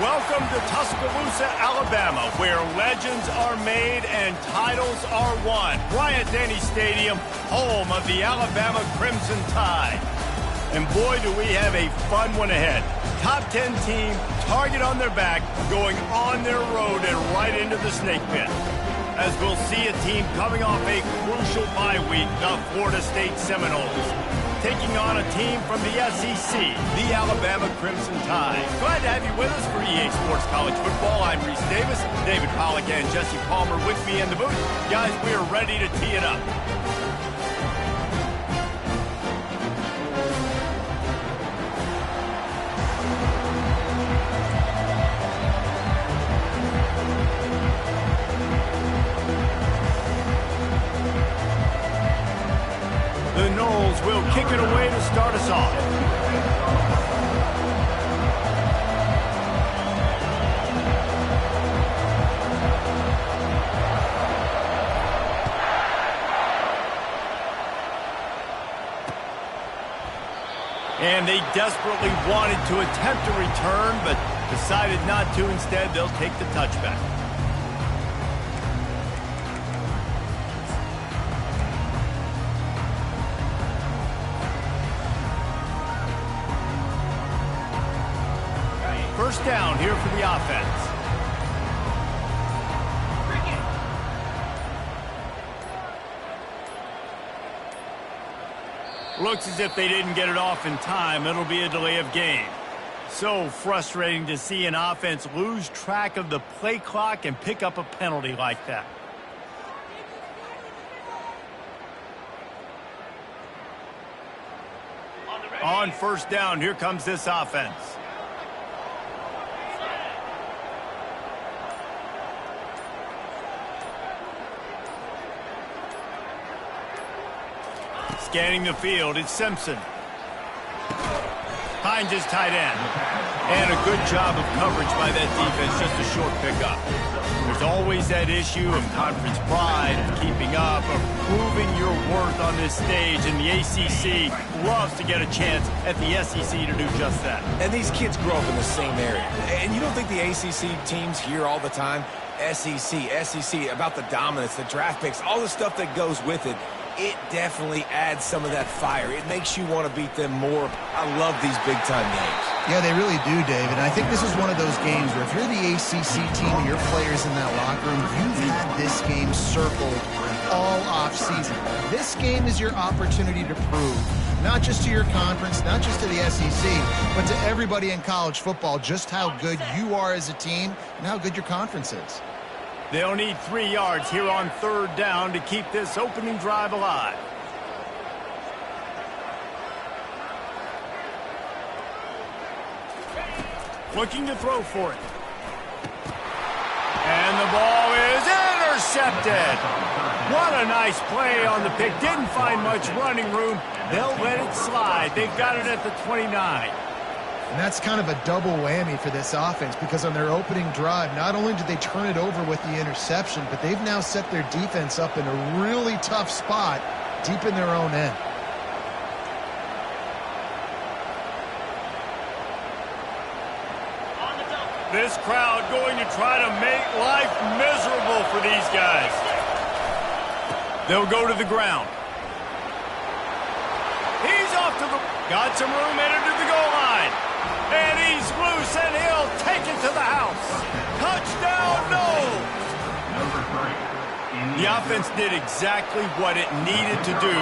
Welcome to Tuscaloosa, Alabama, where legends are made and titles are won. Bryant-Denny Stadium, home of the Alabama Crimson Tide. And boy, do we have a fun one ahead. Top 10 team, target on their back, going on their road and right into the snake pit. As we'll see a team coming off a crucial bye week, the Florida State Seminoles, taking on a team from the SEC, the Alabama Crimson Tide. Glad to have you with us for EA Sports College Football. I'm Reese Davis, David Pollack and Jesse Palmer with me in the booth. Guys, we are ready to tee it up. The Noles will kick it away to start us off. And they desperately wanted to attempt a return, but decided not to. Instead, they'll take the touchback. First down here for the offense. Looks as if they didn't get it off in time. It'll be a delay of game. So frustrating to see an offense lose track of the play clock and pick up a penalty like that. On first down, here comes this offense. Scanning the field, it's Simpson. Finds his tight end. And a good job of coverage by that defense, just a short pickup. There's always that issue of conference pride, of keeping up, of proving your worth on this stage, and the ACC loves to get a chance at the SEC to do just that. And these kids grow up in the same area. And you don't think the ACC teams hear all the time, SEC, about the dominance, the draft picks, all the stuff that goes with it. It definitely adds some of that fire. It makes you want to beat them more. I love these big-time games. Yeah, they really do, David. I think this is one of those games where if you're the ACC team and your players in that locker room, you've had this game circled all offseason. This game is your opportunity to prove, not just to your conference, not just to the SEC, but to everybody in college football, just how good you are as a team and how good your conference is. They'll need 3 yards here on third down to keep this opening drive alive. Looking to throw for it. And the ball is intercepted. What a nice play on the pick. Didn't find much running room. They'll let it slide. They've got it at the 29. And that's kind of a double whammy for this offense because on their opening drive, not only did they turn it over with the interception, but they've now set their defense up in a really tough spot deep in their own end. This crowd going to try to make life miserable for these guys. They'll go to the ground. He's off to the... Got some room headed to the goal line. And he's loose, and he'll take it to the house. Touchdown, no! The offense did exactly what it needed to do,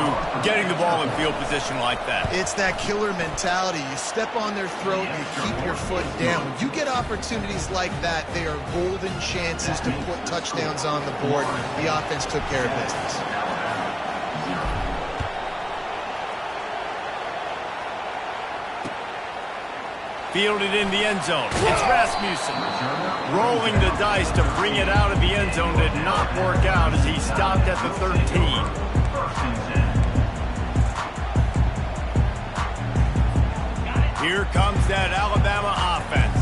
getting the ball in field position like that. It's that killer mentality. You step on their throat, you keep your foot down. When you get opportunities like that, they are golden chances to put touchdowns on the board. The offense took care of business. Fielded in the end zone. It's Rasmussen. Rolling the dice to bring it out of the end zone did not work out as he stopped at the 13. Here comes that Alabama offense.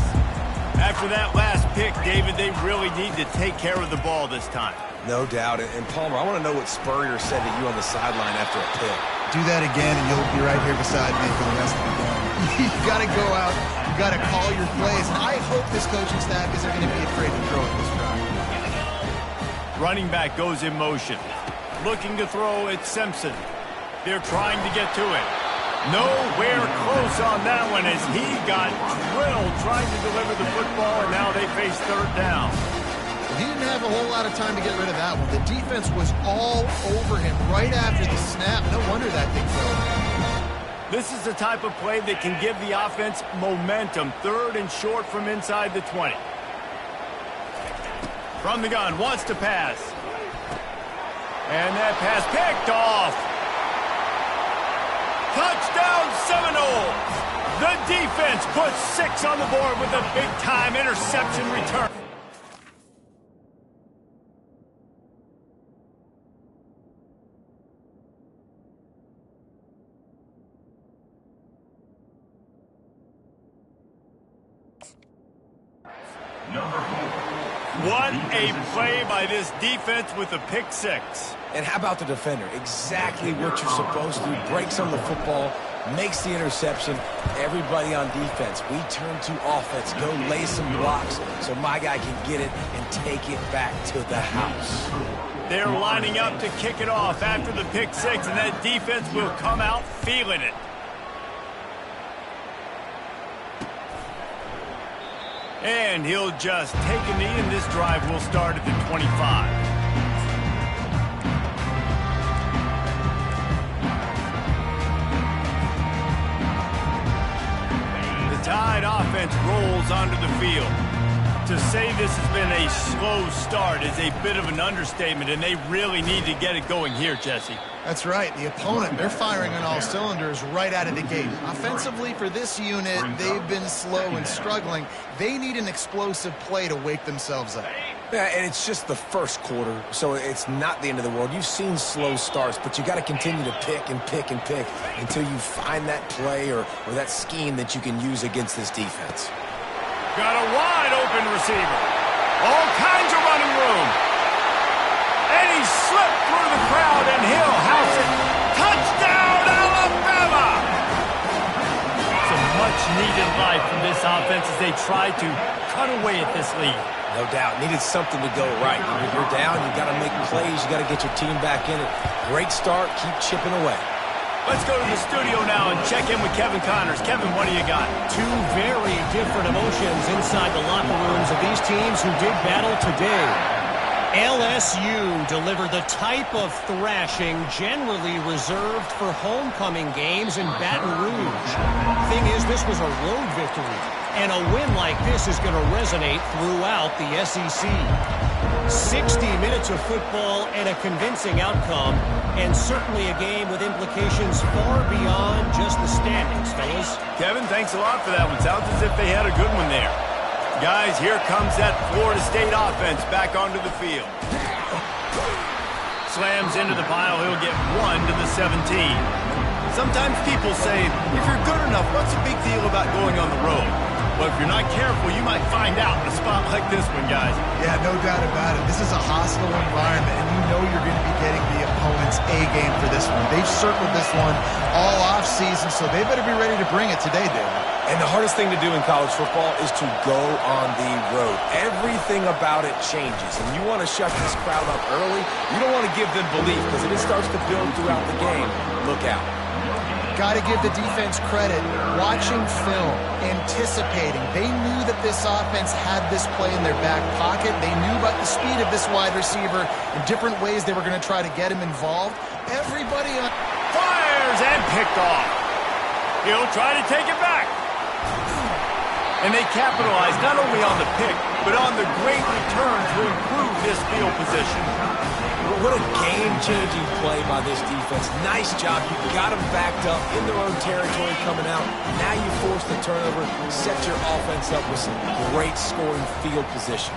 After that last pick, David, they really need to take care of the ball this time. No doubt. And Palmer, I want to know what Spurrier said to you on the sideline after a pick. Do that again, and you'll be right here beside me for the rest of the game. You got to go out. You got to call your plays. And I hope this coaching staff isn't going to be afraid to throw it this drive. Running back goes in motion. Looking to throw at Simpson. They're trying to get to it. Nowhere close on that one as he got drilled trying to deliver the football, and now they face third down. He didn't have a whole lot of time to get rid of that one. The defense was all over him right after the snap. No wonder that thing fell. This is the type of play that can give the offense momentum. Third and short from inside the 20. From the gun, wants to pass. And that pass picked off. Touchdown Seminoles! The defense puts 6 on the board with a big-time interception return. What a play by this defense with a pick 6. And how about the defender? Exactly what you're supposed to. Breaks on the football, makes the interception. Everybody on defense, we turn to offense. Go lay some blocks so my guy can get it and take it back to the house. They're lining up to kick it off after the pick 6, and that defense will come out feeling it. And he'll just take a knee, and this drive will start at the 25. The Tide offense rolls onto the field. To say this has been a slow start is a bit of an understatement, and they really need to get it going here, Jesse. That's right. The opponent, they're firing on all cylinders right out of the gate. Offensively, for this unit, they've been slow and struggling. They need an explosive play to wake themselves up. Yeah, and it's just the first quarter, so it's not the end of the world. You've seen slow starts, but you got to continue to pick and pick and pick until you find that play or that scheme that you can use against this defense. Got a wide open receiver. All kinds of running room. And he slipped through the crowd, and he'll house it. Touchdown, Alabama! Some much-needed life from this offense as they try to cut away at this lead. No doubt. Needed something to go right. When you're down, you got to make plays. You got to get your team back in it. Great start. Keep chipping away. Let's go to the studio now and check in with Kevin Connors. Kevin, what do you got? Two very different emotions inside the locker rooms of these teams who did battle today. LSU delivered the type of thrashing generally reserved for homecoming games in Baton Rouge. Thing is, this was a road victory, and a win like this is going to resonate throughout the SEC. 60 minutes of football and a convincing outcome, and certainly a game with implications far beyond just the standings, fellas. Kevin, thanks a lot for that one. Sounds as if they had a good one there. Guys, here comes that Florida State offense back onto the field. Slams into the pile. He'll get 1 to the 17. Sometimes people say, if you're good enough, what's the big deal about going on the road? But if you're not careful, you might find out in a spot like this one, guys. Yeah, no doubt about it. This is a hostile environment, and you know you're going to be getting the opponent's A game for this one. They've circled this one all offseason, so they better be ready to bring it today, David. And the hardest thing to do in college football is to go on the road. Everything about it changes, and you want to shut this crowd up early. You don't want to give them belief, because if it starts to build throughout the game, look out. Got to give the defense credit. Watching film, anticipating. They knew that this offense had this play in their back pocket. They knew about the speed of this wide receiver and different ways they were going to try to get him involved. Everybody on... Fires and picked off. He'll try to take it back. And they capitalize not only on the pick, but on the great return to improve this field position. What a game-changing play by this defense. Nice job. You got them backed up in their own territory coming out. Now you force the turnover, set your offense up with some great scoring field position.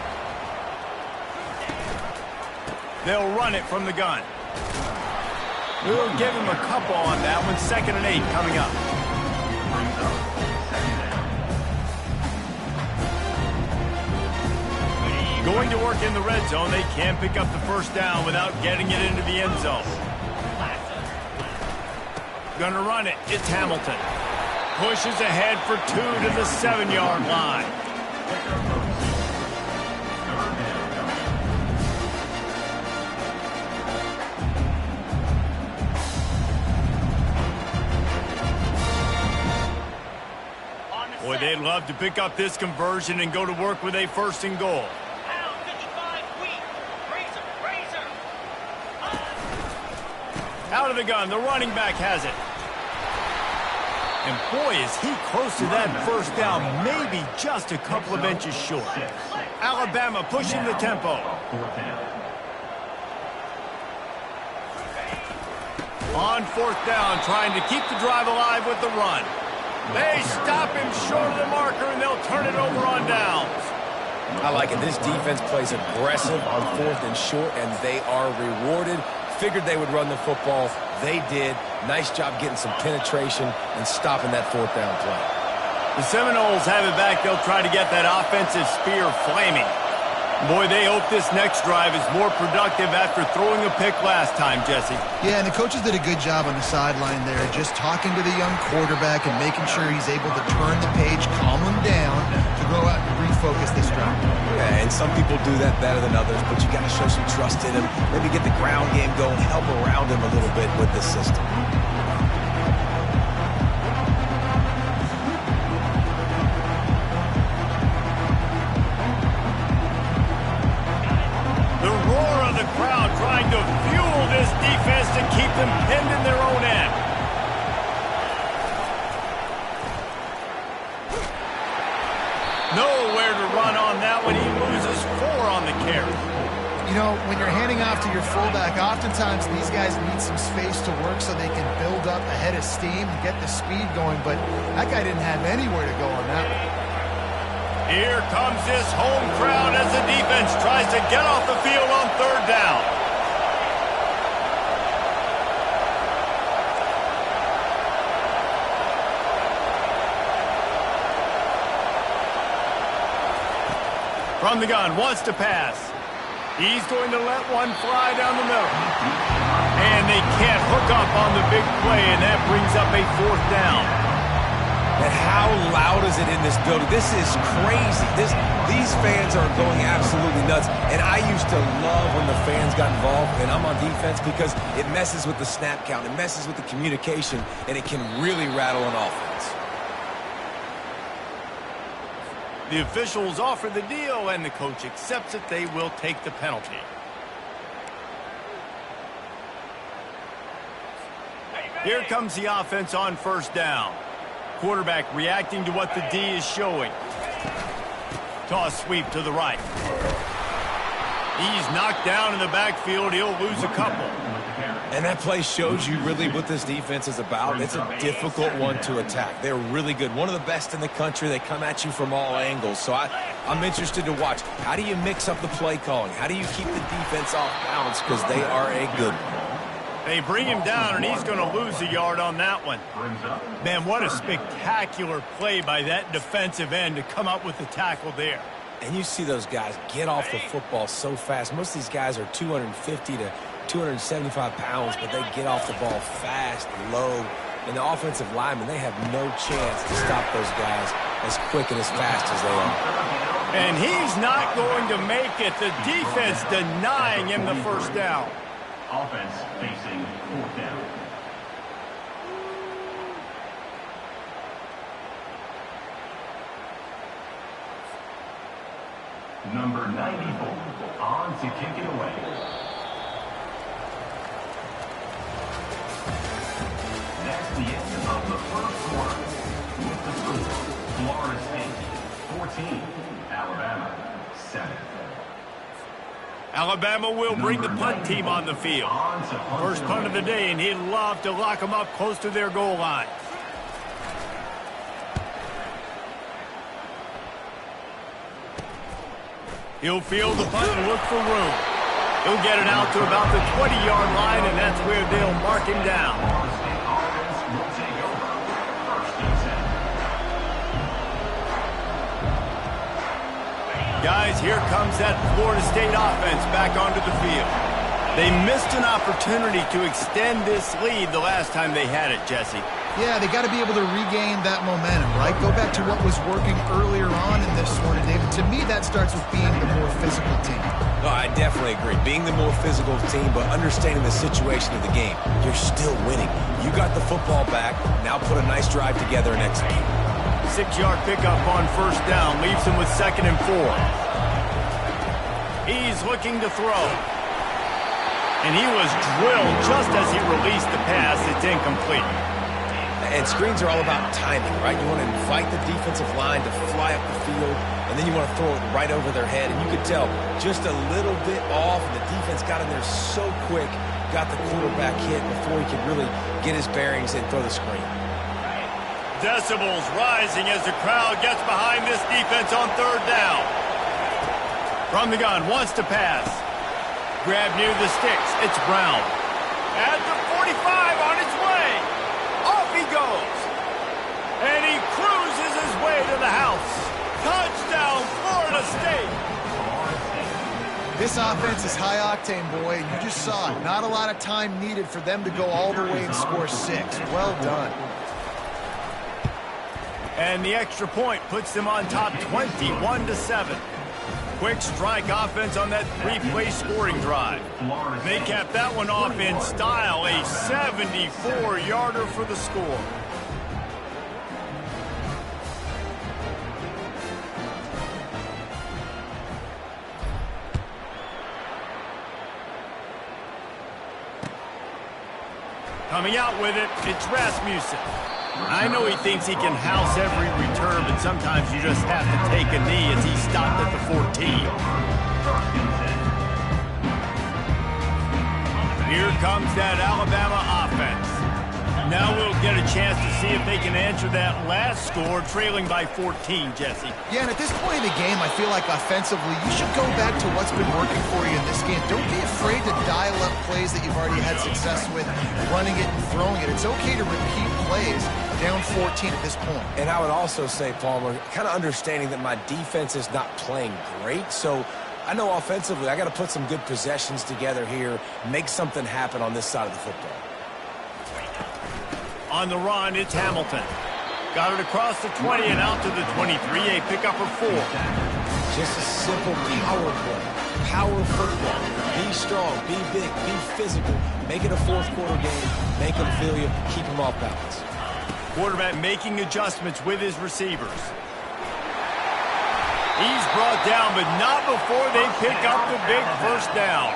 They'll run it from the gun. We'll give him a couple on that one. 2nd and 8 coming up. Going to work in the red zone. They can't pick up the first down without getting it into the end zone. Gonna run it. It's Hamilton. pushes ahead for 2 to the 7-yard line. Boy, they'd love to pick up this conversion and go to work with a 1st and goal. Out of the gun, the running back has it. And boy, is he close to that 1st down, maybe just a couple of inches short. Alabama pushing the tempo. On 4th down, trying to keep the drive alive with the run. They stop him short of the marker, and they'll turn it over on downs. I like it. This defense plays aggressive on 4th and short, and they are rewarded. Figured they would run the football. They did. Nice job getting some penetration and stopping that 4th down play. The Seminoles have it back. They'll try to get that offensive spear flaming. Boy, they hope this next drive is more productive after throwing a pick last time, Jesse. Yeah, and the coaches did a good job on the sideline there, just talking to the young quarterback and making sure he's able to turn the page, calm him down, to go out and refocus this drive. Yeah, and some people do that better than others, but you got to show some trust in him. Maybe get the ground game going, help around him a little bit with this system. Trying to fuel this defense to keep them pinned in their own end. Nowhere to run on that one. He loses 4 on the carry. You know, when you're handing off to your fullback, oftentimes these guys need some space to work so they can build up a head of steam and get the speed going, but that guy didn't have anywhere to go on that one. Here comes this home crowd as the defense tries to get off the field on 3rd down. From the gun, wants to pass. He's going to let one fly down the middle. And they can't hook up on the big play, and that brings up a 4th down. And how loud is it in this building? This is crazy. These fans are going absolutely nuts. And I used to love when the fans got involved, and I'm on defense, because it messes with the snap count. It messes with the communication, and it can really rattle an offense. The officials offer the deal, and the coach accepts it. They will take the penalty. Here comes the offense on 1st down. Quarterback reacting to what the D is showing. Toss sweep to the right. He's knocked down in the backfield. He'll lose a couple. And that play shows you really what this defense is about. It's a difficult one to attack. They're really good. One of the best in the country. They come at you from all angles. So I'm interested to watch. How do you mix up the play calling? How do you keep the defense off balance? Because they are a good one. They bring him down, and he's going to lose a yard on that one. Man, what a spectacular play by that defensive end to come up with the tackle there. And you see those guys get off the football so fast. Most of these guys are 250 to 275 pounds, but they get off the ball fast, low. And the offensive linemen, they have no chance to stop those guys as quick and as fast as they are. And he's not going to make it. The defense denying him the 1st down. Offense facing 4th down. Number 94 on to kick it away. That's the end of the 1st quarter. With the score, Florida State 14, Alabama 7. Alabama will bring the punt team on the field. First punt of the day, and he'd love to lock them up close to their goal line. He'll field the punt and look for room. He'll get it out to about the 20-yard line, and that's where they'll mark him down. Guys, here comes that Florida State offense back onto the field. They missed an opportunity to extend this lead the last time they had it, Jesse. Yeah, they got to be able to regain that momentum, right? Go back to what was working earlier on in this one, and David, to me, that starts with being the more physical team. Oh, I definitely agree. Being the more physical team, but understanding the situation of the game. You're still winning. You got the football back. Now put a nice drive together and execute. 6-yard pickup on first down leaves him with 2nd and 4. He's looking to throw. And he was drilled just as he released the pass. It's incomplete. And screens are all about timing, right? You want to invite the defensive line to fly up the field, and then you want to throw it right over their head. And you could tell just a little bit off, and the defense got in there so quick, got the quarterback hit before he could really get his bearings and throw the screen. Decibels rising as the crowd gets behind this defense on 3rd down. From the gun, wants to pass. Grab near the sticks. It's Brown. At the 45 on its way. Off he goes. And he cruises his way to the house. Touchdown, Florida State. This offense is high octane, boy, and you just saw it. Not a lot of time needed for them to go all the way and score 6. Well done. And the extra point puts them on top 21-7. Quick strike offense on that 3-play scoring drive. They capped that one off in style, a 74-yarder for the score. Coming out with it, it's Rasmussen. I know he thinks he can house every return, but sometimes you just have to take a knee as he stopped at the 14. Here comes that Alabama offense. Now we'll get a chance to see if they can answer that last score, trailing by 14, Jesse. Yeah, and at this point in the game, I feel like offensively, you should go back to what's been working for you in this game. Don't be afraid to dial up plays that you've already had success with, running it and throwing it. It's okay to repeat plays down 14 at this point. And I would also say, Palmer, kind of understanding that my defense is not playing great, so I know offensively I got to put some good possessions together here, make something happen on this side of the football. On the run, it's Hamilton. Got it across the 20 and out to the 23, a pickup of 4. Just a simple power play. Power football. Be strong, be big, be physical. Make it a fourth-quarter game. Make them feel you. Keep them off balance. Quarterback making adjustments with his receivers. He's brought down, but not before they pick up the big first down.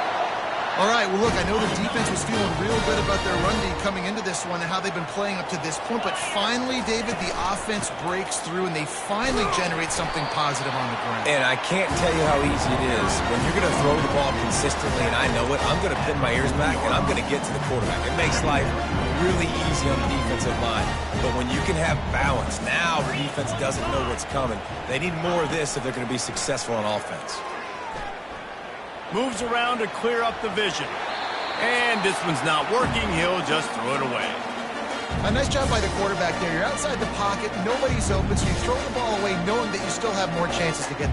All right, well, look, I know the defense was feeling real good about their run D coming into this one and how they've been playing up to this point, but finally, David, the offense breaks through and they finally generate something positive on the ground. And I can't tell you how easy it is. When you're going to throw the ball consistently, and I know it, I'm going to pin my ears back and I'm going to get to the quarterback. It makes life really easy on the defensive line. But when you can have balance, now the defense doesn't know what's coming. They need more of this if they're going to be successful on offense. Moves around to clear up the vision. And this one's not working. He'll just throw it away. A nice job by the quarterback there. You're outside the pocket. Nobody's open, so you throw the ball away knowing that you still have more chances to get.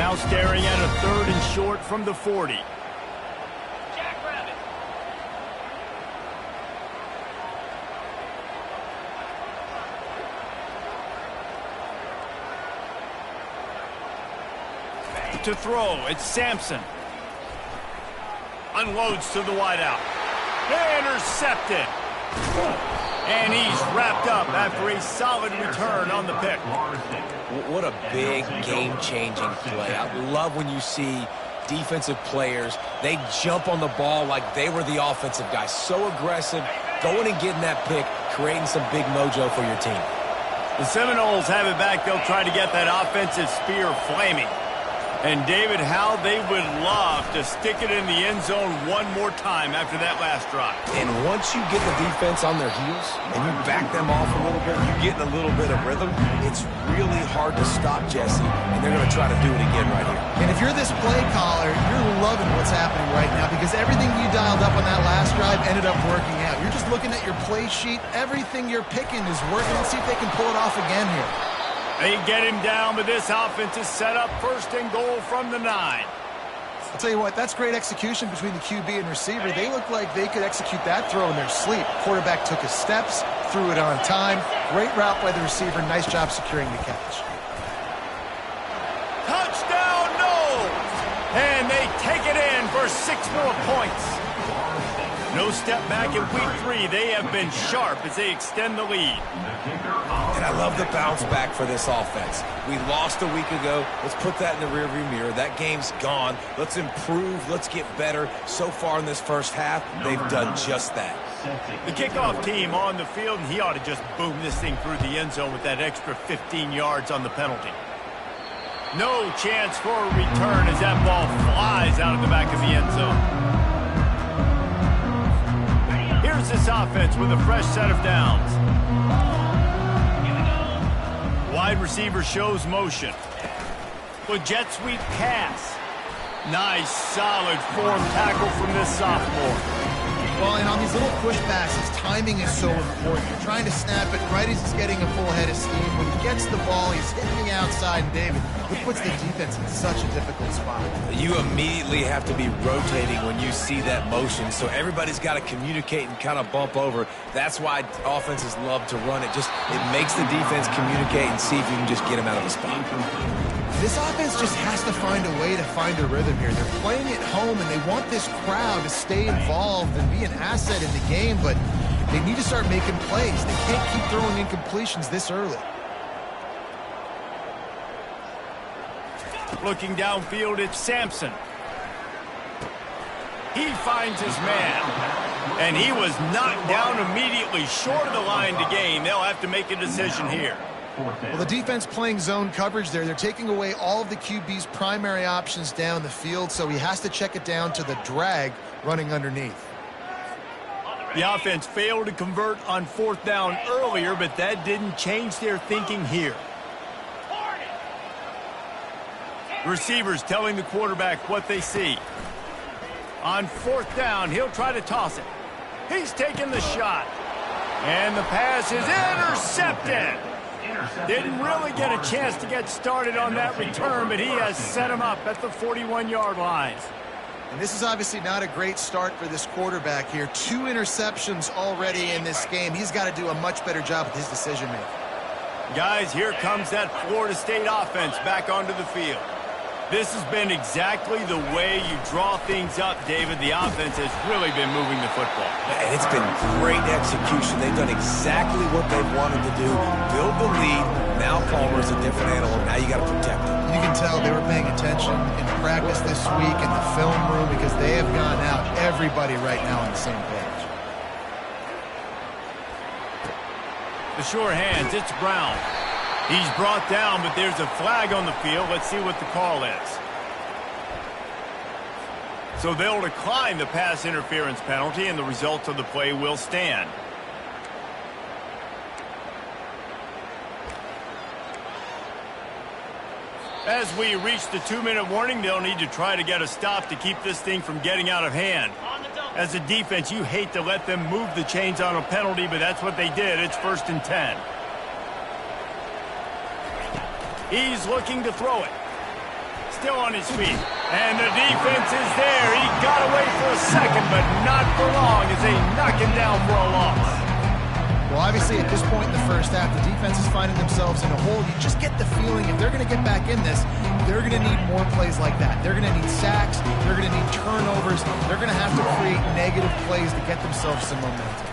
Now staring at a 3rd and short from the 40. To throw, it's Sampson. Unloads to the wideout. Intercepted. And he's wrapped up after a solid return on the pick. What a big game-changing play. I love when you see defensive players, they jump on the ball like they were the offensive guy. So aggressive, going and getting that pick, creating some big mojo for your team. The Seminoles have it back. They'll try to get that offensive spear flaming. And, David, how they would love to stick it in the end zone one more time after that last drive. And once you get the defense on their heels and you back them off a little bit, you get in a little bit of rhythm, it's really hard to stop Jesse, and they're going to try to do it again right here. And if you're this play caller, you're loving what's happening right now because everything you dialed up on that last drive ended up working out. You're just looking at your play sheet. Everything you're picking is working. Let's see if they can pull it off again here. They get him down, but this offense is set up 1st and goal from the 9. I'll tell you what, that's great execution between the QB and receiver. They look like they could execute that throw in their sleep. Quarterback took his steps, threw it on time. Great route by the receiver. Nice job securing the catch. Touchdown, no! And they take it in for 6 more points. No step back in week 3. They have been sharp as they extend the lead. And I love the bounce back for this offense. We lost a week ago. Let's put that in the rearview mirror. That game's gone. Let's improve. Let's get better. So far in this first half, they've done just that. The kickoff team on the field, and he ought to just boom this thing through the end zone with that extra 15 yards on the penalty. No chance for a return as that ball flies out of the back of the end zone. Here's this offense with a fresh set of downs. Wide receiver shows motion. With jet sweep pass. Nice, solid form tackle from this sophomore. Well, and on these little push passes, timing is so important. You're trying to snap it right as he's getting a full head of steam. When he gets the ball, he's hitting the outside, and David, it puts the defense in such a difficult spot. You immediately have to be rotating when you see that motion, so everybody's got to communicate and kind of bump over. That's why offenses love to run it. It makes the defense communicate and see if you can just get him out of the spot. This offense just has to find a way to find a rhythm here. They're playing at home, and they want this crowd to stay involved and be an asset in the game, but they need to start making plays. They can't keep throwing incompletions this early. Looking downfield, it's Sampson. He finds his man, and he was knocked down immediately short of the line to gain. They'll have to make a decision here. Well, the defense playing zone coverage there. They're taking away all of the QB's primary options down the field, so he has to check it down to the drag running underneath. The offense failed to convert on 4th down earlier, but that didn't change their thinking here. Receivers telling the quarterback what they see. On 4th down, he'll try to toss it. He's taking the shot. And the pass is intercepted. Didn't really get a chance to get started on that return, but he has set him up at the 41-yard line. And this is obviously not a great start for this quarterback here. 2 interceptions already in this game. He's got to do a much better job with his decision-making. Guys, here comes that Florida State offense back onto the field. This has been exactly the way you draw things up, David. The offense has really been moving the football. And it's been great execution. They've done exactly what they've wanted to do. Build the lead. Now Palmer's a different animal. Now you got to protect him. You can tell they were paying attention in practice this week in the film room because they have gone out, everybody right now on the same page. The sure hands, it's Brown. He's brought down, but there's a flag on the field. Let's see what the call is. So they'll decline the pass interference penalty, and the results of the play will stand. As we reach the 2-minute warning, they'll need to try to get a stop to keep this thing from getting out of hand. As a defense, you hate to let them move the chains on a penalty, but that's what they did. It's 1st and 10. He's looking to throw it. still on his feet. And the defense is there. He got away for a second, but not for long as they knock him down for a loss. Well, obviously, at this point in the first half, the defense is finding themselves in a hole. You just get the feeling if they're going to get back in this, they're going to need more plays like that. They're going to need sacks. They're going to need turnovers. They're going to have to create negative plays to get themselves some momentum.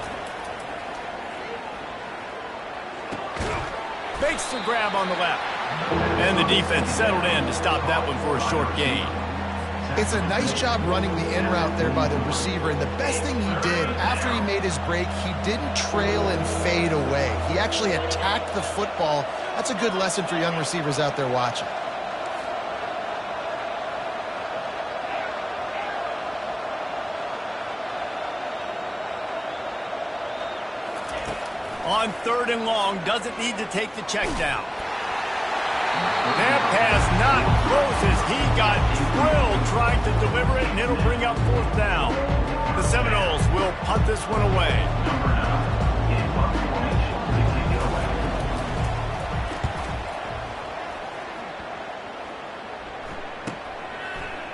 Fakes the grab on the left. And the defense settled in to stop that one for a short gain. It's a nice job running the in route there by the receiver, and the best thing he did after he made his break, he didn't trail and fade away. He actually attacked the football. That's a good lesson for young receivers out there watching. On 3rd and long, doesn't need to take the check down. That pass not close as he got drilled trying to deliver it, and it'll bring up 4th down. The Seminoles will punt this one away.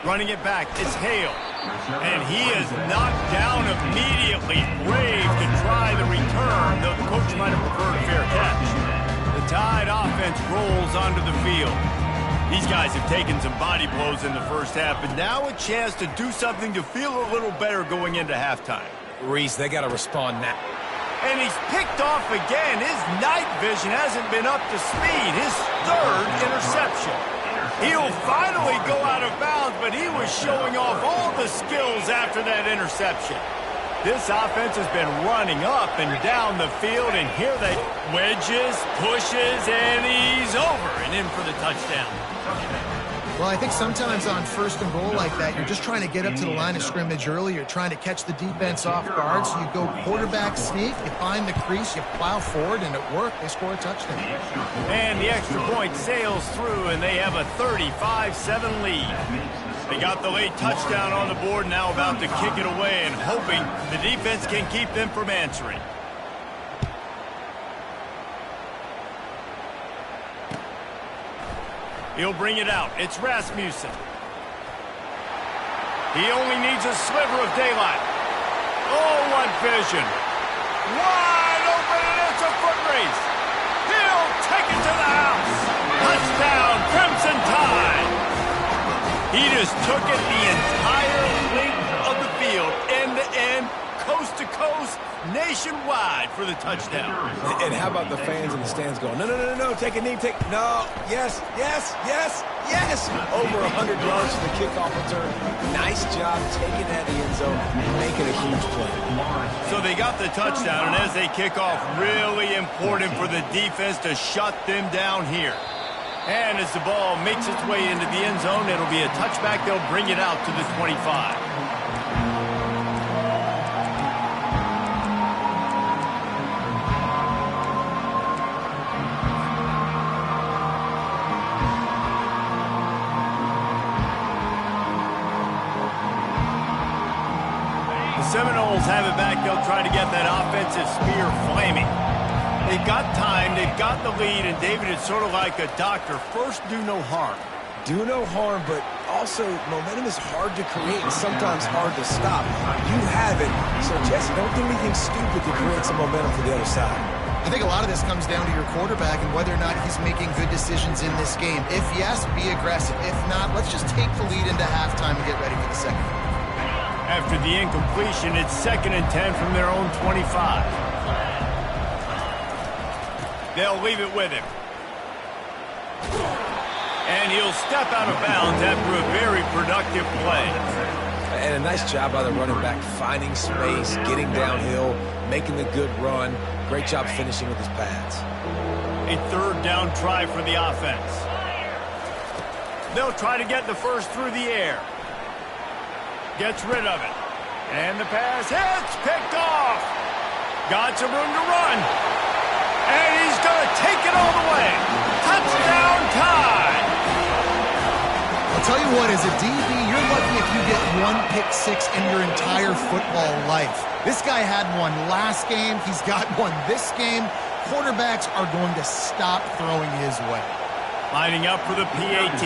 Running it back, it's Hale. And he is knocked down immediately. Brave to try the return, though the coach might have preferred a fair catch. The Tide offense rolls onto the field. These guys have taken some body blows in the first half, but now a chance to do something to feel a little better going into halftime. Reese, they got to respond now. And he's picked off again. His night vision hasn't been up to speed. His 3rd interception. He'll finally go out of bounds, but he was showing off all the skills after that interception. This offense has been running up and down the field, and here they wedges, pushes, and he's over and in for the touchdown. Well, I think sometimes on 1st and goal like that, you're just trying to get up to the line of scrimmage early. You're trying to catch the defense off guard, so you go quarterback sneak, you find the crease, you plow forward, and it worked. They score a touchdown. And the extra point sails through, and they have a 35-7 lead. They got the late touchdown on the board, now about to kick it away and hoping the defense can keep them from answering. He'll bring it out. It's Rasmussen. He only needs a sliver of daylight. Oh, what vision. Wide open, and it's a foot race. He'll take it to the house. Touchdown, Crimson Tide. He just took it the entire length of the field, end to end, coast to coast, nationwide for the touchdown. And how about the fans in the stands going, no, no, no, no, no, take a knee, no, yes, yes, yes, yes. Over 100 yards for the kickoff return. Nice job taking that in the end zone, making a huge play. So they got the touchdown, and as they kick off, really important for the defense to shut them down here. And as the ball makes its way into the end zone, it'll be a touchback. They'll bring it out to the 25. Seminoles have it back. They'll try to get that offensive spear flaming. They've got time. They've got the lead. And, David, it's sort of like a doctor. First, do no harm. Do no harm, but also momentum is hard to create and sometimes hard to stop. You have it. So, Jesse, don't do anything stupid to create some momentum for the other side. I think a lot of this comes down to your quarterback and whether or not he's making good decisions in this game. If yes, be aggressive. If not, let's just take the lead into halftime and get ready for the second half. After the incompletion, it's 2nd and 10 from their own 25. They'll leave it with him. And he'll step out of bounds after a very productive play. And a nice job by the running back, finding space, getting downhill, making the good run. Great job finishing with his pads. A 3rd down try for the offense. They'll try to get the first through the air. Gets rid of it. And the pass hits, picked off. Got some room to run. And he's going to take it all the way. Touchdown Tide. I'll tell you what, as a DB, you're lucky if you get one pick six in your entire football life. This guy had one last game. He's got one this game. Quarterbacks are going to stop throwing his way. Lining up for the PAT.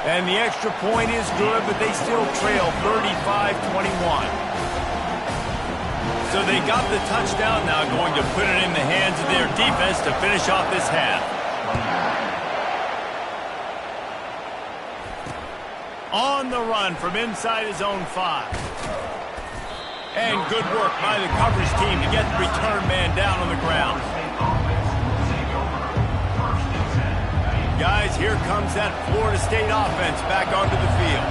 And the extra point is good, but they still trail 35-21. So they got the touchdown, now going to put it in the hands of their defense to finish off this half. On the run from inside his own 5. And good work by the coverage team to get the return man down on the ground. Guys, here comes that Florida State offense back onto the field.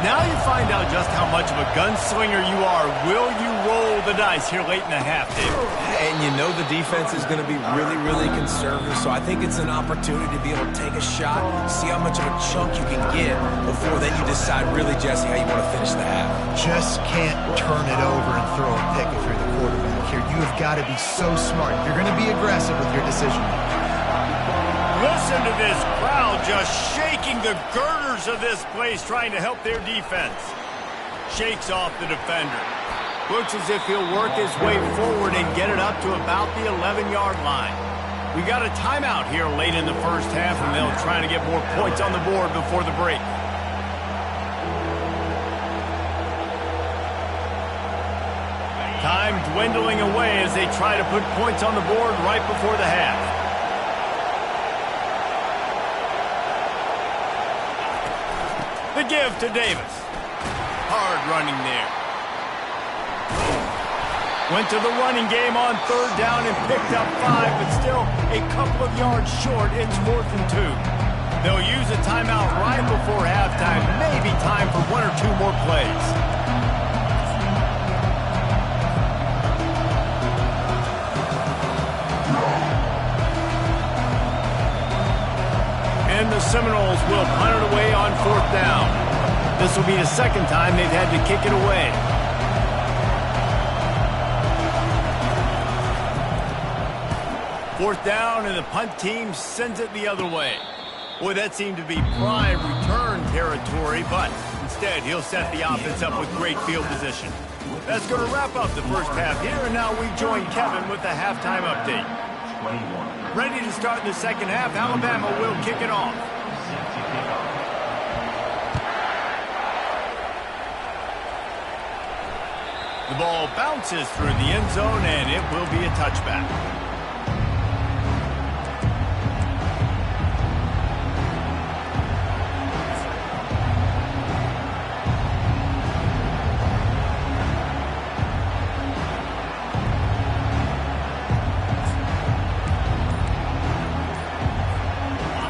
Now you find out just how much of a gunslinger you are. Will you roll the dice here late in the half, David? And you know the defense is going to be really, really conservative, so I think it's an opportunity to be able to take a shot, see how much of a chunk you can get before then you decide really, Jesse, how you want to finish the half. Just can't turn it over and throw a pick if you're the quarterback here. You have got to be so smart. You're going to be aggressive with your decision. Listen to this crowd just shaking the girders of this place, trying to help their defense. Shakes off the defender. Looks as if he'll work his way forward and get it up to about the 11-yard line. We got a timeout here late in the first half, and they'll try to get more points on the board before the break. Time dwindling away as they try to put points on the board right before the half. The give to Davis. Hard running there. Went to the running game on third down and picked up 5, but still a couple of yards short. It's 4th and 2. They'll use a timeout right before halftime. Maybe time for 1 or 2 more plays. And the Seminoles will punt it away on 4th down. This will be the second time they've had to kick it away. Fourth down, and the punt team sends it the other way. Boy, that seemed to be prime return territory, but instead he'll set the offense up with great field position. That's going to wrap up the first half here, and now we join Kevin with the halftime update. Ready to start the second half. Alabama will kick it off. The ball bounces through the end zone, and it will be a touchback.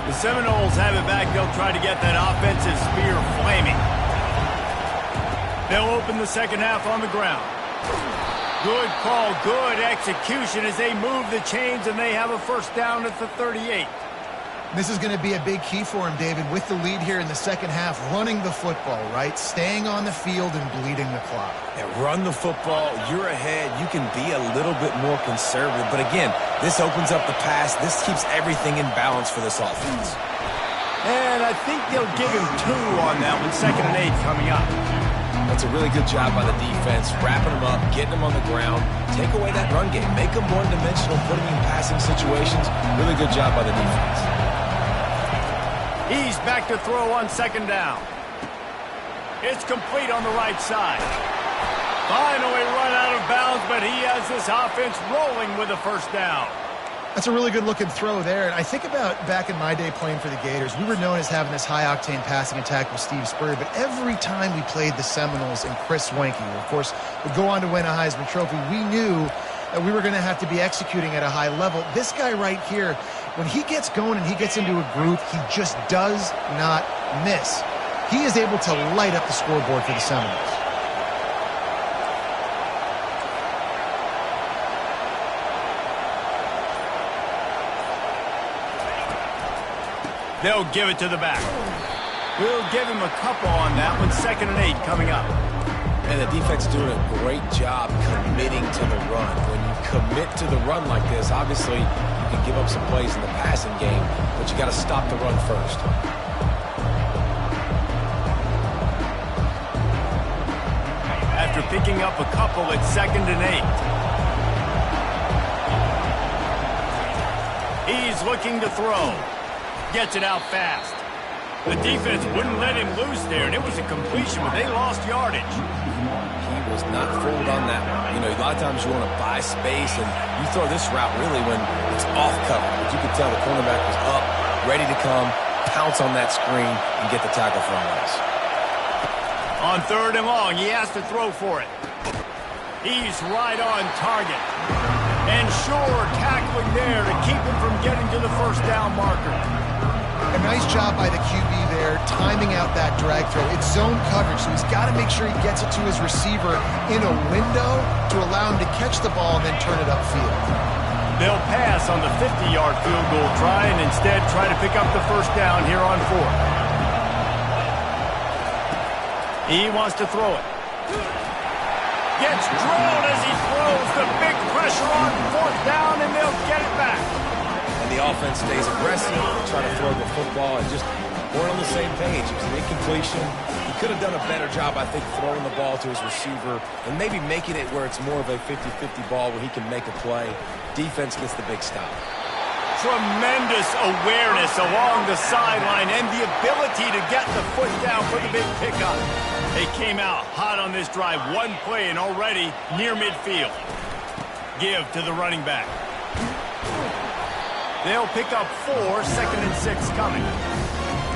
The Seminoles have it back. They'll try to get that offensive spear flaming. They'll open the second half on the ground. Good call, good execution as they move the chains, and they have a first down at the 38. This is going to be a big key for him, David, with the lead here in the second half, running the football, right? Staying on the field and bleeding the clock. Yeah, run the football. You're ahead. You can be a little bit more conservative. But again, this opens up the pass. This keeps everything in balance for this offense. And I think they'll give him 2 on that one, 2nd and 8 coming up. That's a really good job by the defense, wrapping them up, getting them on the ground. Take away that run game. Make them one-dimensional, put them in passing situations. Really good job by the defense. He's back to throw on 2nd down. It's complete on the right side. Finally run out of bounds, but he has this offense rolling with a first down. That's a really good-looking throw there. And I think about back in my day playing for the Gators, we were known as having this high-octane passing attack with Steve Spurrier, but every time we played the Seminoles and Chris Wenke, who, of course, would go on to win a Heisman Trophy, we knew that we were going to have to be executing at a high level. This guy right here, when he gets going and he gets into a groove, he just does not miss. He is able to light up the scoreboard for the Seminoles. They'll give it to the back. We'll give him a couple on that one. 2nd and 8 coming up. And the defense doing a great job committing to the run. When you commit to the run like this, obviously you can give up some plays in the passing game, but you got to stop the run first. After picking up a couple, it's 2nd and 8. He's looking to throw. Gets it out fast. The defense wouldn't let him loose there, and it was a completion, but they lost yardage. He was not fooled on that one. You know, a lot of times you want to buy space, and you throw this route really when it's off cover. But you could tell the cornerback was up, ready to come, pounce on that screen, and get the tackle for a loss. On 3rd and long, he has to throw for it. He's right on target. And sure, tackling there to keep him from getting to the first down marker. A nice job by the QB there, timing out that drag throw. It's zone coverage, so he's got to make sure he gets it to his receiver in a window to allow him to catch the ball and then turn it upfield. They'll pass on the 50-yard field goal try and instead try to pick up the first down here on 4th. He wants to throw it. Gets drilled as he throws. The big pressure on 4th down, and they'll get it back. And the offense stays aggressive, try to throw the football, and just weren't on the same page. It was an incompletion. He could have done a better job, I think, throwing the ball to his receiver and maybe making it where it's more of a 50-50 ball where he can make a play. Defense gets the big stop. Tremendous awareness along the sideline and the ability to get the foot down for the big pickup. They came out hot on this drive. One play and already near midfield. Give to the running back. They'll pick up 4, 2nd and 6 coming.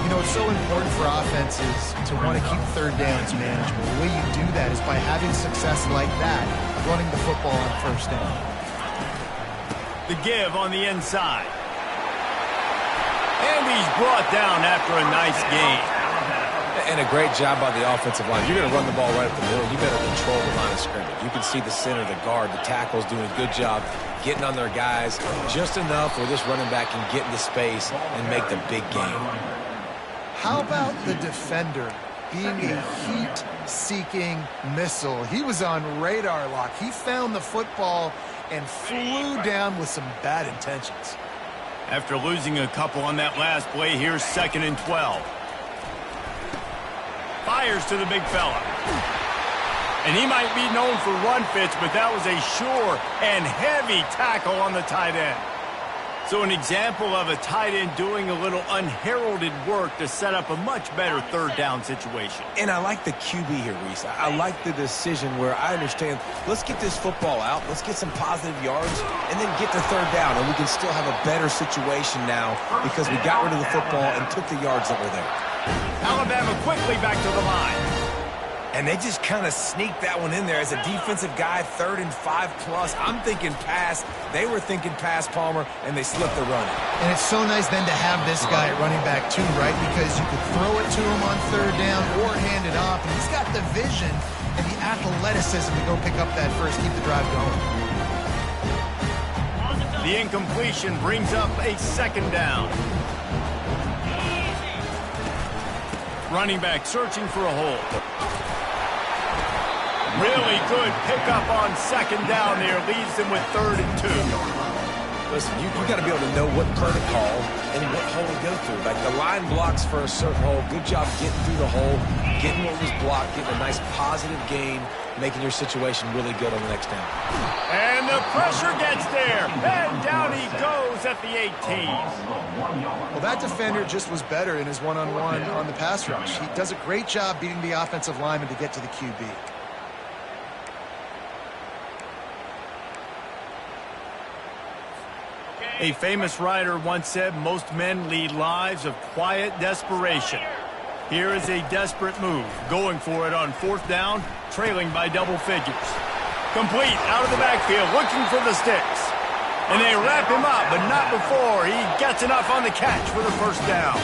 You know, it's so important for offenses to want to keep 3rd downs manageable. The way you do that is by having success like that, running the football on 1st down. The give on the inside. And he's brought down after a nice gain. And a great job by the offensive line. You're going to run the ball right up the middle. You better control the line of scrimmage. You can see the center, the guard, the tackles doing a good job getting on their guys just enough where this running back can get into space and make the big game. How about the defender being a heat-seeking missile? He was on radar lock. He found the football and flew down with some bad intentions. After losing a couple on that last play, here's 2nd and 12. Fires to the big fella. And he might be known for run fits, but that was a sure and heavy tackle on the tight end. So an example of a tight end doing a little unheralded work to set up a much better 3rd down situation. And I like the QB here, Reese. I like the decision where I understand, let's get this football out, let's get some positive yards, and then get to 3rd down, and we can still have a better situation now because we got rid of the football and took the yards that were there. Alabama quickly back to the line. And they just kind of sneaked that one in there as a defensive guy, 3rd and 5+. I'm thinking pass. They were thinking pass, Palmer, and they slipped the run. And it's so nice then to have this guy at running back too, right? Because you could throw it to him on 3rd down or hand it off. And he's got the vision and the athleticism to go pick up that first, keep the drive going. The incompletion brings up a 2nd down. Running back searching for a hole. Really good pickup on 2nd down there. Leaves them with 3rd and 2. Listen, you got to be able to know what play to call and what hole to go through. Like the line blocks for a certain hole. Good job getting through the hole, getting what was blocked, getting a nice positive gain, making your situation really good on the next down. And the pressure gets there. And down he goes at the 18. Well, that defender just was better in his one-on-one on the pass rush. He does a great job beating the offensive lineman to get to the QB. A famous writer once said, most men lead lives of quiet desperation. Here is a desperate move, going for it on 4th down, trailing by double figures. Complete out of the backfield, looking for the sticks. And they wrap him up, but not before he gets enough on the catch for the first down.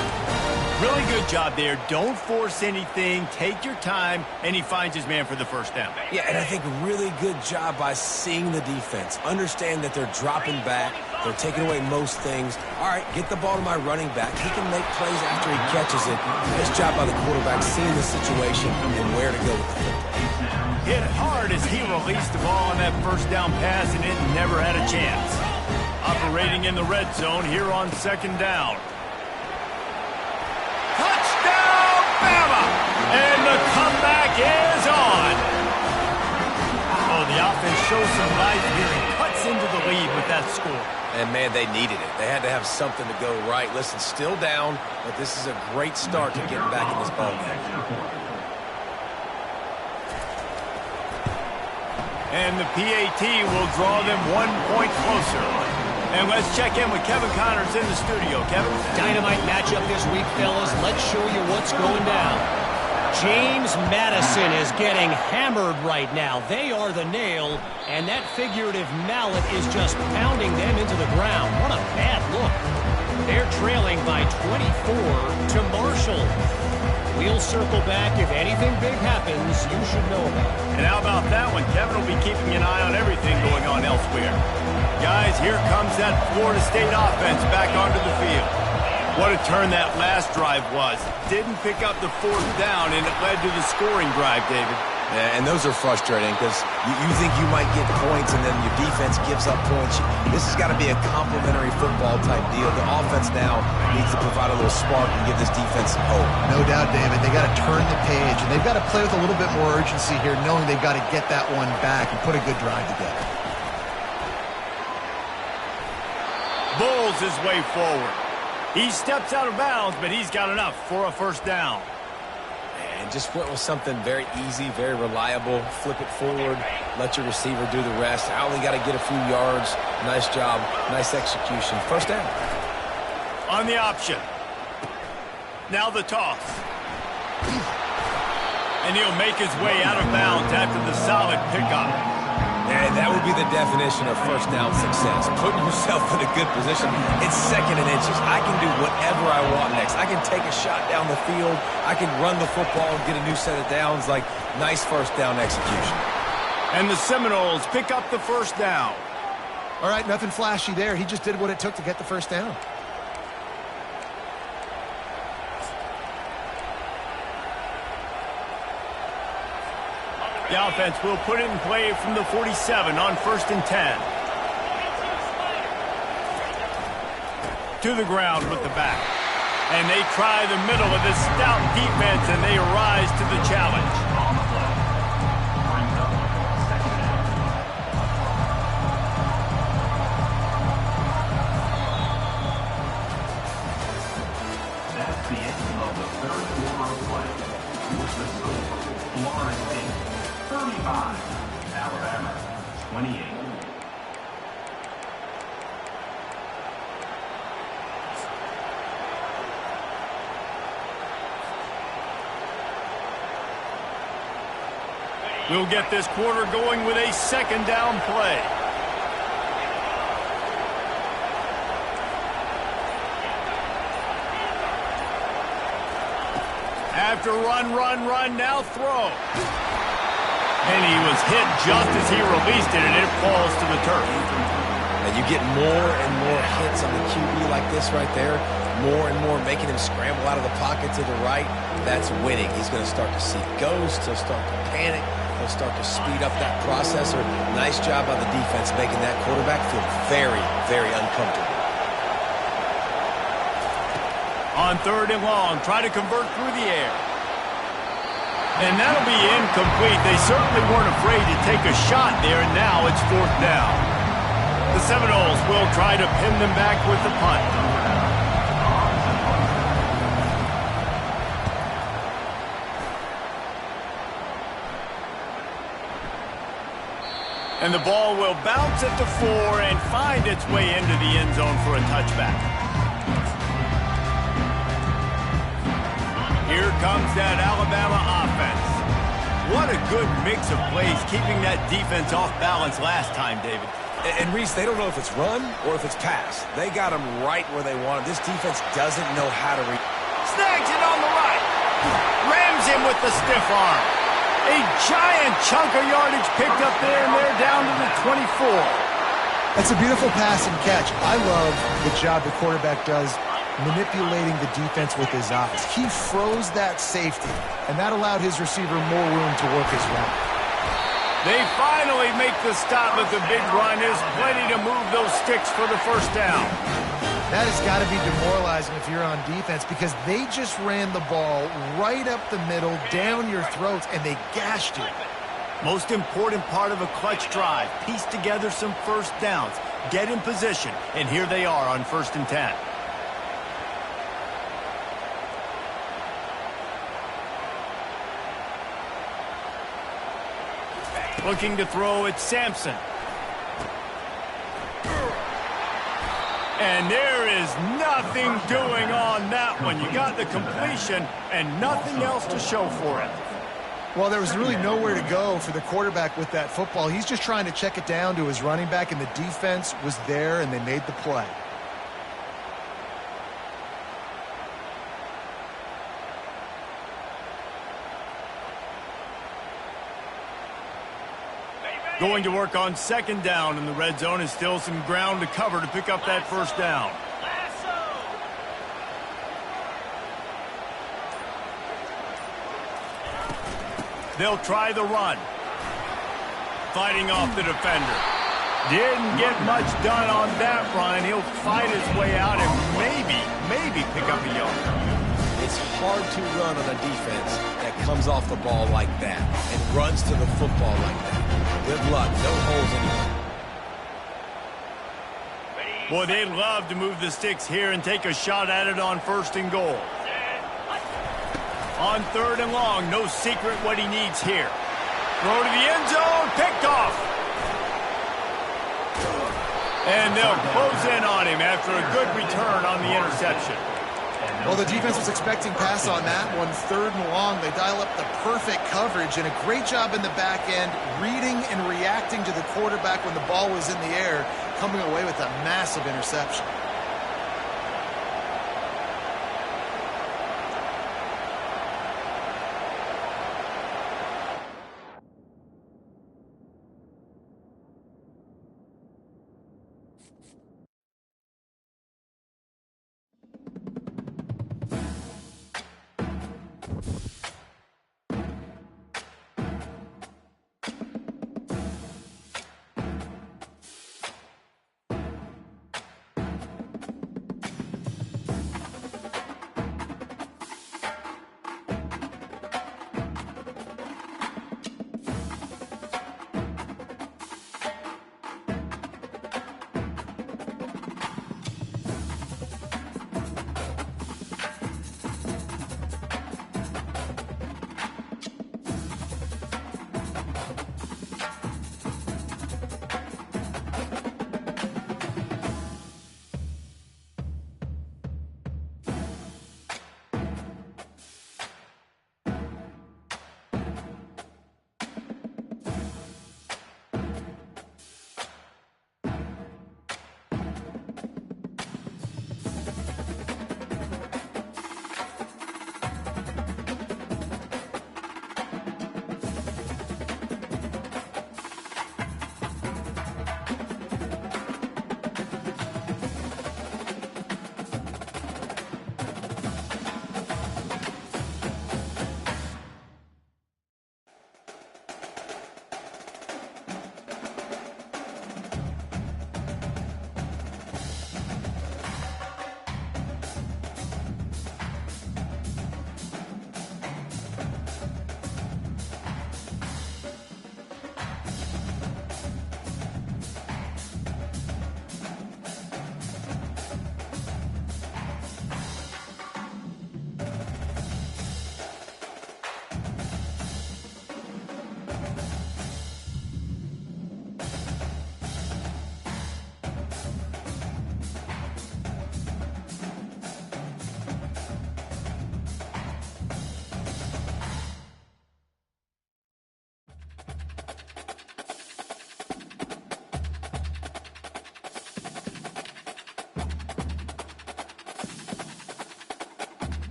Really good job there. Don't force anything. Take your time, and he finds his man for the first down. Yeah, and I think really good job by seeing the defense. Understand that they're dropping back. They're taking away most things. All right, get the ball to my running back. He can make plays after he catches it. Nice job by the quarterback seeing the situation and where to go with the football. Hit hard as he released the ball on that first down pass, and it never had a chance. Operating in the red zone here on 2nd down. Touchdown, Bama! And the comeback is on. Oh, the offense shows some life here and cuts into the lead with that score. And, man, they needed it. They had to have something to go right. Listen, still down, but this is a great start to getting back in this ball game. And the PAT will draw them 1 point closer. And let's check in with Kevin Connors in the studio. Kevin? Dynamite matchup this week, fellas. Let's show you what's going down. James Madison is getting hammered right now. They are the nail, and that figurative mallet is just pounding them into the ground. What a bad look. They're trailing by 24 to Marshall. We'll circle back. If anything big happens, you should know about it. And how about that one? Kevin will be keeping an eye on everything going on elsewhere. Guys, here comes that Florida State offense back onto the field. What a turn that last drive was. Didn't pick up the 4th down, and it led to the scoring drive, David. Yeah, and those are frustrating because you think you might get points and then your defense gives up points. This has got to be a complementary football type deal. The offense now needs to provide a little spark and give this defense some hope. No doubt, David. They got to turn the page, and they've got to play with a little bit more urgency here, knowing they've got to get that one back and put a good drive together. Bulls his way forward. He steps out of bounds, but he's got enough for a 1st down. And just went with something very easy, very reliable. Flip it forward, let your receiver do the rest. I only got to get a few yards. Nice job, nice execution. 1st down. On the option. Now the toss. And he'll make his way out of bounds after the solid pickup. And that would be the definition of 1st down success. Putting yourself in a good position. It's 2nd and inches. I can do whatever I want next. I can take a shot down the field. I can run the football and get a new set of downs. Like, nice 1st down execution. And the Seminoles pick up the 1st down. All right, nothing flashy there. He just did what it took to get the 1st down. The offense will put it in play from the 47 on 1st and 10. To the ground with the back. And they try the middle of this stout defense, and they rise to the challenge. That's the end of the 3rd quarter of play. With the score, Florida State 35, Alabama 28. We'll get this quarter going with a 2nd down play. After run, now throw. And he was hit just as he released it, and it falls to the turf. And you get more and more hits on the QB like this right there. More and more making him scramble out of the pocket to the right. That's winning. He's going to start to see ghosts. He'll start to panic. He'll start to speed up that processor. Nice job by the defense making that quarterback feel very, very uncomfortable. On 3rd and long, try to convert through the air. And that'll be incomplete. They certainly weren't afraid to take a shot there, and now it's 4th down. The Seminoles will try to pin them back with the punt. And the ball will bounce at the 4 and find its way into the end zone for a touchback. Here comes that Alabama offense. What a good mix of plays, keeping that defense off balance last time, David. And Reese, they don't know if it's run or if it's pass. They got them right where they want them. This defense doesn't know how to read. Snags it on the right. Rams him with the stiff arm. A giant chunk of yardage picked up there, and they're down to the 24. That's a beautiful pass and catch. I love the job the quarterback does manipulating the defense with his eyes. He froze that safety, and that allowed his receiver more room to work his route. They finally make the stop, but the big run is plenty to move those sticks for the 1st down. That has got to be demoralizing if you're on defense, because they just ran the ball right up the middle, down your throats, and they gashed you. Most important part of a clutch drive, piece together some first downs, get in position, and here they are on 1st and 10. Looking to throw it, Sampson. And there is nothing doing on that one. You got the completion and nothing else to show for it. Well, there was really nowhere to go for the quarterback with that football. He's just trying to check it down to his running back, and the defense was there, and they made the play. Going to work on 2nd down in the red zone is still some ground to cover to pick up that 1st down. They'll try the run. Fighting off the defender. Didn't get much done on that run. He'll fight his way out and maybe pick up a yard. It's hard to run on a defense that comes off the ball like that and runs to the football like that. Good luck. No holes anywhere. Boy, they'd love to move the sticks here and take a shot at it on 1st and goal. On 3rd and long, no secret what he needs here. Throw to the end zone, picked off. And they'll close in on him after a good return on the interception. Well, the defense was expecting pass on that one. 3rd and long, they dial up the perfect coverage and a great job in the back end, reading and reacting to the quarterback when the ball was in the air, coming away with a massive interception.